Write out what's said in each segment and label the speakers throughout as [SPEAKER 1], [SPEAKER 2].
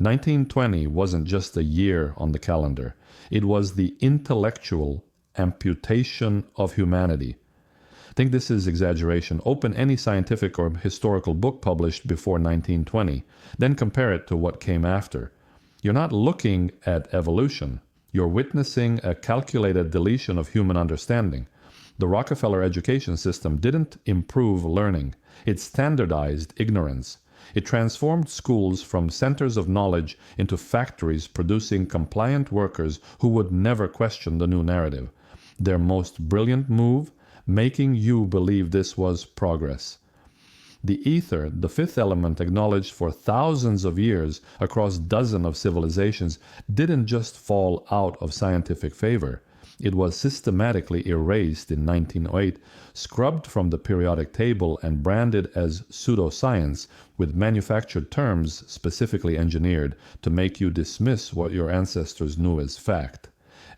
[SPEAKER 1] 1920 wasn't just a year on the calendar. It was the intellectual amputation of humanity. I think this is exaggeration. Open any scientific or historical book published before 1920, then compare it to what came after. You're not looking at evolution. You're witnessing a calculated deletion of human understanding. The Rockefeller education system didn't improve learning. It standardized ignorance. It transformed schools from centers of knowledge into factories producing compliant workers who would never question the new narrative. Their most brilliant move? Making you believe this was progress. The ether, the fifth element acknowledged for thousands of years across dozens of civilizations, didn't just fall out of scientific favor. It was systematically erased in 1908, scrubbed from the periodic table and branded as pseudoscience with manufactured terms specifically engineered to make you dismiss what your ancestors knew as fact.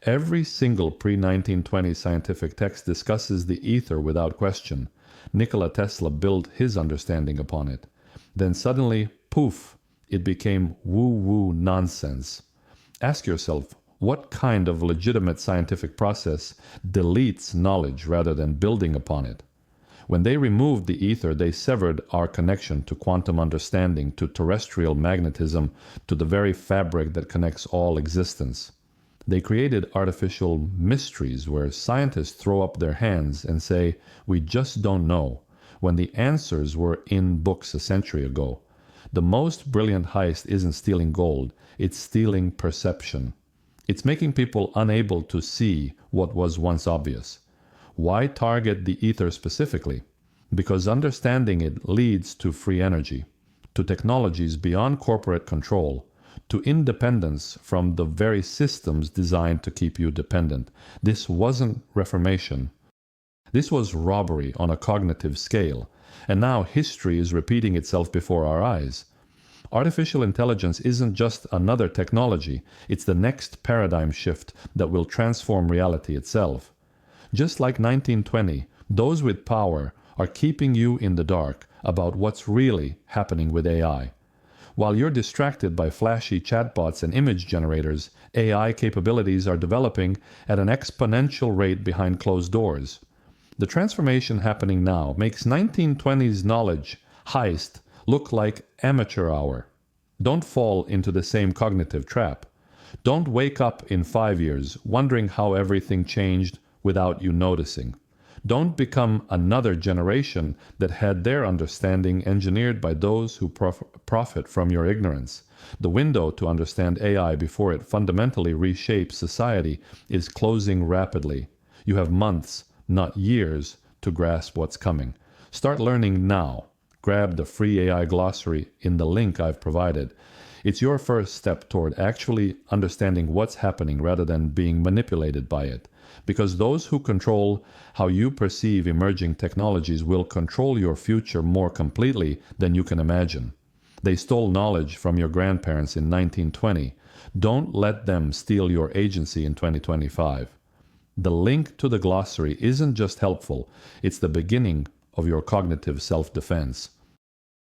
[SPEAKER 1] Every single pre-1920 scientific text discusses the ether without question. Nikola Tesla built his understanding upon it. Then suddenly, poof, it became woo-woo nonsense. Ask yourself, what kind of legitimate scientific process deletes knowledge rather than building upon it? When they removed the ether, they severed our connection to quantum understanding, to terrestrial magnetism, to the very fabric that connects all existence. They created artificial mysteries where scientists throw up their hands and say, "We just don't know," when the answers were in books a century ago. The most brilliant heist isn't stealing gold, it's stealing perception. It's making people unable to see what was once obvious. Why target the ether specifically? Because understanding it leads to free energy, to technologies beyond corporate control, to independence from the very systems designed to keep you dependent. This wasn't reformation. This was robbery on a cognitive scale, and now history is repeating itself before our eyes. Artificial intelligence isn't just another technology, it's the next paradigm shift that will transform reality itself. Just like 1920, those with power are keeping you in the dark about what's really happening with AI. While you're distracted by flashy chatbots and image generators, AI capabilities are developing at an exponential rate behind closed doors. The transformation happening now makes 1920s knowledge heist look like amateur hour. Don't fall into the same cognitive trap. Don't wake up in 5 years wondering how everything changed without you noticing. Don't become another generation that had their understanding engineered by those who profit from your ignorance. The window to understand AI before it fundamentally reshapes society is closing rapidly. You have months, not years, to grasp what's coming. Start learning now. Grab the free AI glossary in the link I've provided. It's your first step toward actually understanding what's happening rather than being manipulated by it. Because those who control how you perceive emerging technologies will control your future more completely than you can imagine. They stole knowledge from your grandparents in 1920. Don't let them steal your agency in 2025. The link to the glossary isn't just helpful, it's the beginning of your cognitive self-defense.